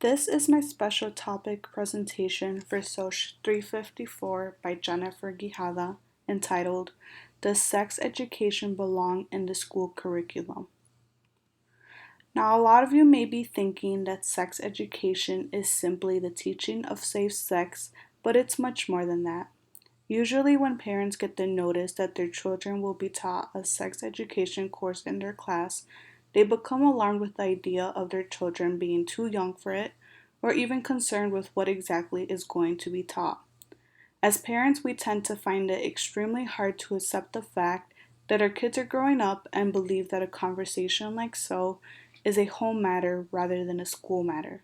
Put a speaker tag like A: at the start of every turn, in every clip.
A: This is my special topic presentation for SOCI 354 by Jennifer Gijada, entitled, Does Sex Education Belong in the School Curriculum? Now, a lot of you may be thinking that sex education is simply the teaching of safe sex, but it's much more than that. Usually, when parents get the notice that their children will be taught a sex education course in their class, they become alarmed with the idea of their children being too young for it, or even concerned with what exactly is going to be taught. As parents, we tend to find it extremely hard to accept the fact that our kids are growing up and believe that a conversation like so is a home matter rather than a school matter.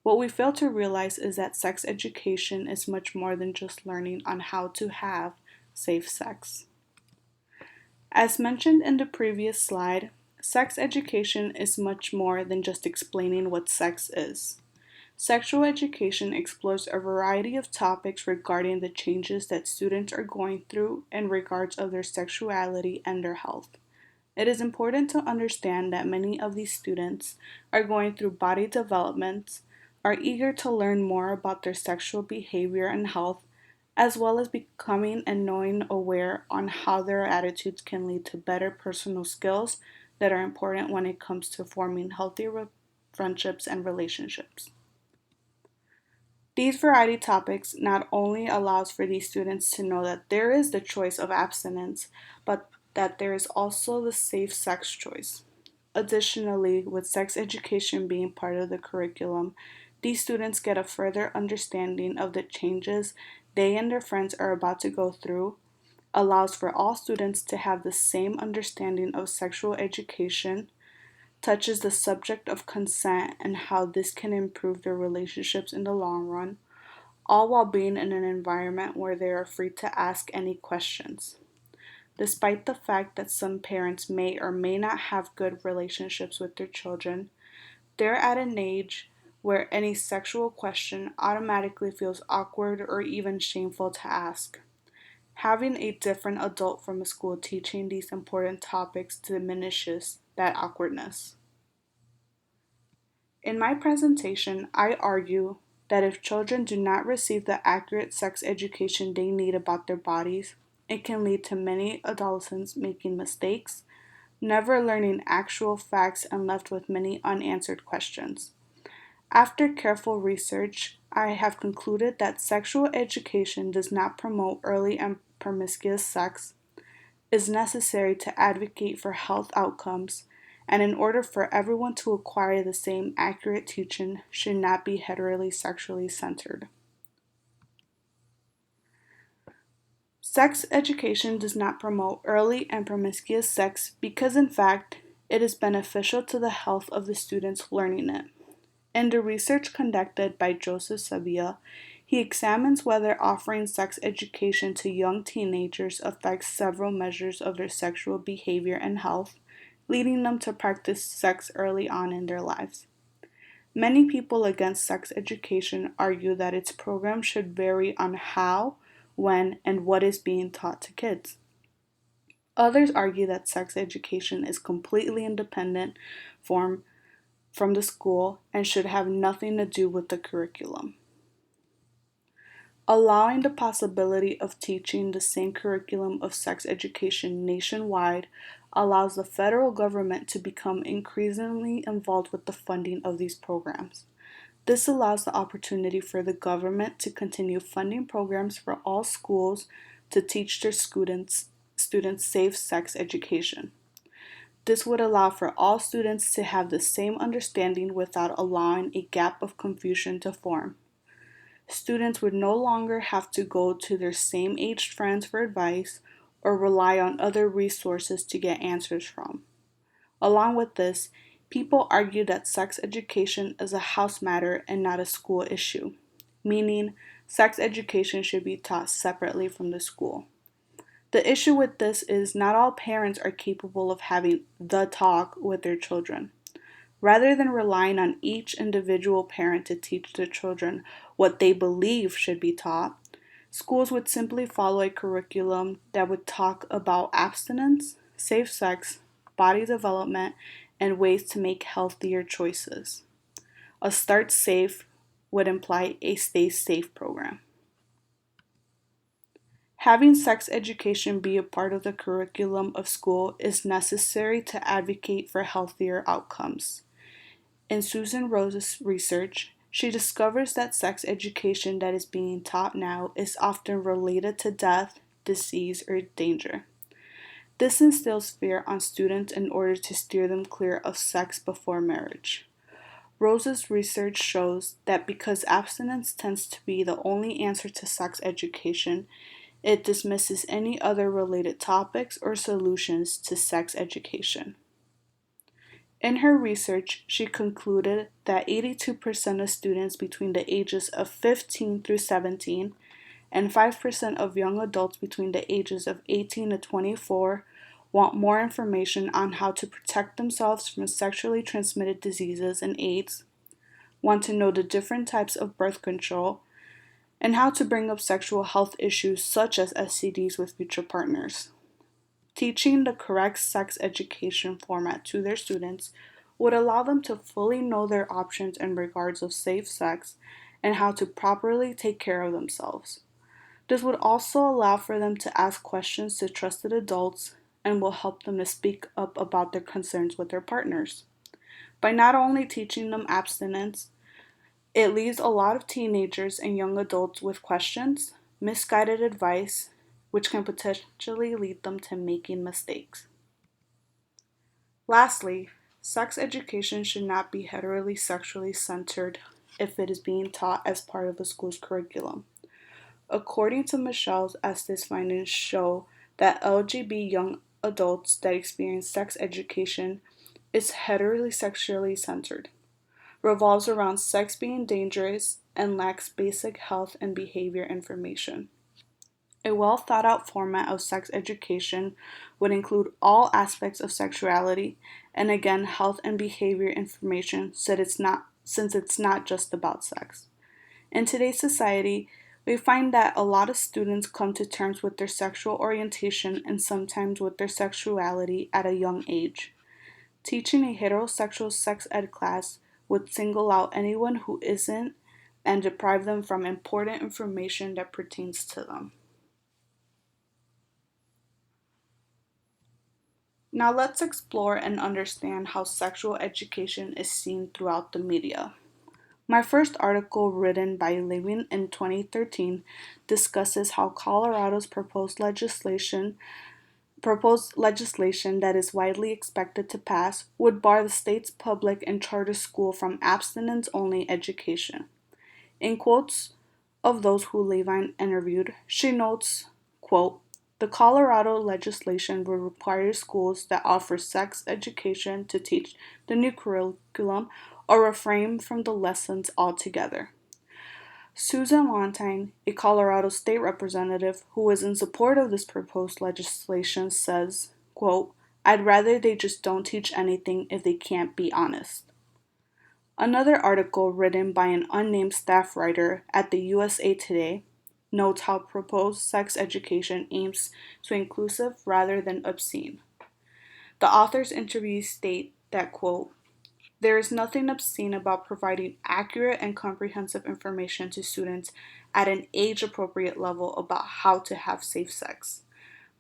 A: What we fail to realize is that sex education is much more than just learning on how to have safe sex. As mentioned in the previous slide, sex education is much more than just explaining what sex is. Sexual education explores a variety of topics regarding the changes that students are going through in regards of their sexuality and their health. It is important to understand that many of these students are going through body development, are eager to learn more about their sexual behavior and health, as well as becoming and knowing aware on how their attitudes can lead to better personal skills that are important when it comes to forming healthy friendships and relationships. These variety topics not only allows for these students to know that there is the choice of abstinence, but that there is also the safe sex choice. Additionally, with sex education being part of the curriculum, these students get a further understanding of the changes they and their friends are about to go through, allows for all students to have the same understanding of sexual education, touches the subject of consent and how this can improve their relationships in the long run, all while being in an environment where they are free to ask any questions. Despite the fact that some parents may or may not have good relationships with their children, they're at an age where any sexual question automatically feels awkward or even shameful to ask. Having a different adult from a school teaching these important topics diminishes that awkwardness. In my presentation, I argue that if children do not receive the accurate sex education they need about their bodies, it can lead to many adolescents making mistakes, never learning actual facts, and left with many unanswered questions. After careful research, I have concluded that sexual education does not promote early and promiscuous sex, is necessary to advocate for health outcomes, and in order for everyone to acquire the same accurate teaching, should not be heterosexually centered. Sex education does not promote early and promiscuous sex because, in fact, it is beneficial to the health of the students learning it. In the research conducted by Joseph Sabia, he examines whether offering sex education to young teenagers affects several measures of their sexual behavior and health, leading them to practice sex early on in their lives. Many people against sex education argue that its program should vary on how, when, and what is being taught to kids. Others argue that sex education is completely independent from the school and should have nothing to do with the curriculum. Allowing the possibility of teaching the same curriculum of sex education nationwide allows the federal government to become increasingly involved with the funding of these programs. This allows the opportunity for the government to continue funding programs for all schools to teach their students safe sex education. This would allow for all students to have the same understanding without allowing a gap of confusion to form. Students would no longer have to go to their same aged friends for advice or rely on other resources to get answers from. Along with this, people argue that sex education is a house matter and not a school issue, meaning sex education should be taught separately from the school. The issue with this is not all parents are capable of having the talk with their children. Rather than relying on each individual parent to teach their children what they believe should be taught, schools would simply follow a curriculum that would talk about abstinence, safe sex, body development, and ways to make healthier choices. A start safe would imply a stay safe program. Having sex education be a part of the curriculum of school is necessary to advocate for healthier outcomes. In Susan Rose's research, she discovers that sex education that is being taught now is often related to death, disease, or danger. This instills fear on students in order to steer them clear of sex before marriage. Rose's research shows that because abstinence tends to be the only answer to sex education, it dismisses any other related topics or solutions to sex education. In her research, she concluded that 82% of students between the ages of 15 through 17 and 5% of young adults between the ages of 18 to 24 want more information on how to protect themselves from sexually transmitted diseases and AIDS, want to know the different types of birth control, and how to bring up sexual health issues such as STDs with future partners. Teaching the correct sex education format to their students would allow them to fully know their options in regards of safe sex and how to properly take care of themselves. This would also allow for them to ask questions to trusted adults and will help them to speak up about their concerns with their partners. By not only teaching them abstinence, it leaves a lot of teenagers and young adults with questions, misguided advice, which can potentially lead them to making mistakes. Lastly, sex education should not be heterosexually centered if it is being taught as part of a school's curriculum. According to Michelle's Estes findings show that LGBT young adults that experience sex education is heterosexually centered, revolves around sex being dangerous, and lacks basic health and behavior information. A well thought out format of sex education would include all aspects of sexuality and again health and behavior information since it's not just about sex. In today's society, we find that a lot of students come to terms with their sexual orientation and sometimes with their sexuality at a young age. Teaching a heterosexual sex ed class would single out anyone who isn't and deprive them from important information that pertains to them. Now let's explore and understand how sexual education is seen throughout the media. My first article, written by Levin in 2013, discusses how Colorado's proposed legislation that is widely expected to pass would bar the state's public and charter school from abstinence-only education. In quotes of those who Levine interviewed, she notes, quote, "The Colorado legislation would require schools that offer sex education to teach the new curriculum or refrain from the lessons altogether." Susan Lontine, a Colorado state representative who is in support of this proposed legislation, says, quote, "I'd rather they just don't teach anything if they can't be honest." Another article written by an unnamed staff writer at the USA Today notes how proposed sex education aims to inclusive rather than obscene. The author's interviews state that, quote, "There is nothing obscene about providing accurate and comprehensive information to students at an age-appropriate level about how to have safe sex.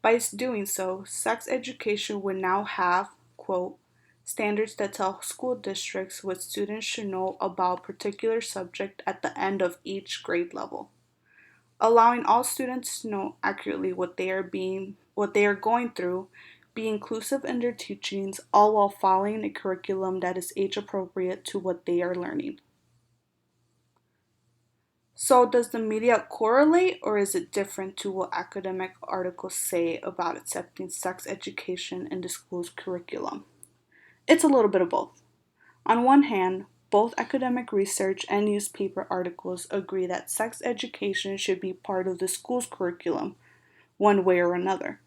A: By doing so, sex education would now have, quote, standards that tell school districts what students should know about a particular subject at the end of each grade level, allowing all students to know accurately what they are going through, be inclusive in their teachings, all while following a curriculum that is age appropriate to what they are learning." So does the media correlate, or is it different to what academic articles say about accepting sex education in the school's curriculum? It's a little bit of both. On one hand, both academic research and newspaper articles agree that sex education should be part of the school's curriculum, one way or another.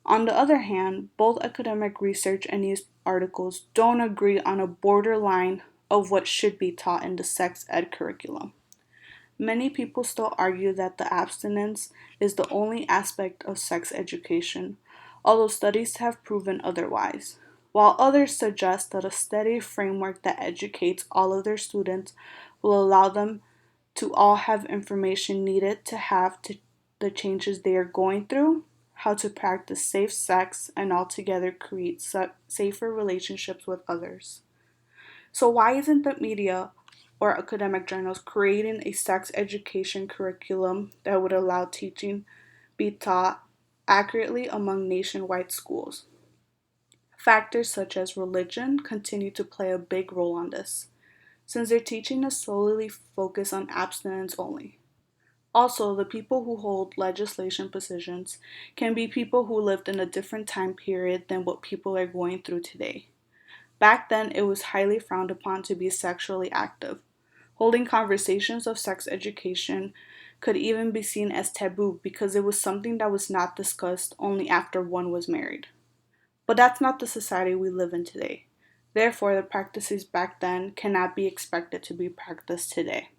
A: On the other hand, both academic research and news articles don't agree on a borderline of what should be taught in the sex ed curriculum. Many people still argue that the abstinence is the only aspect of sex education, although studies have proven otherwise. while others suggest that a steady framework that educates all of their students will allow them to all have information needed to the changes they are going through, how to practice safe sex, and altogether create safer relationships with others. So, why isn't the media or academic journals creating a sex education curriculum that would allow teaching be taught accurately among nationwide schools? Factors such as religion continue to play a big role on this, since their teaching is solely focused on abstinence only. Also, the people who hold legislation positions can be people who lived in a different time period than what people are going through today. Back then, it was highly frowned upon to be sexually active. Holding conversations of sex education could even be seen as taboo because it was something that was not discussed only after one was married. But that's not the society we live in today. Therefore, the practices back then cannot be expected to be practiced today.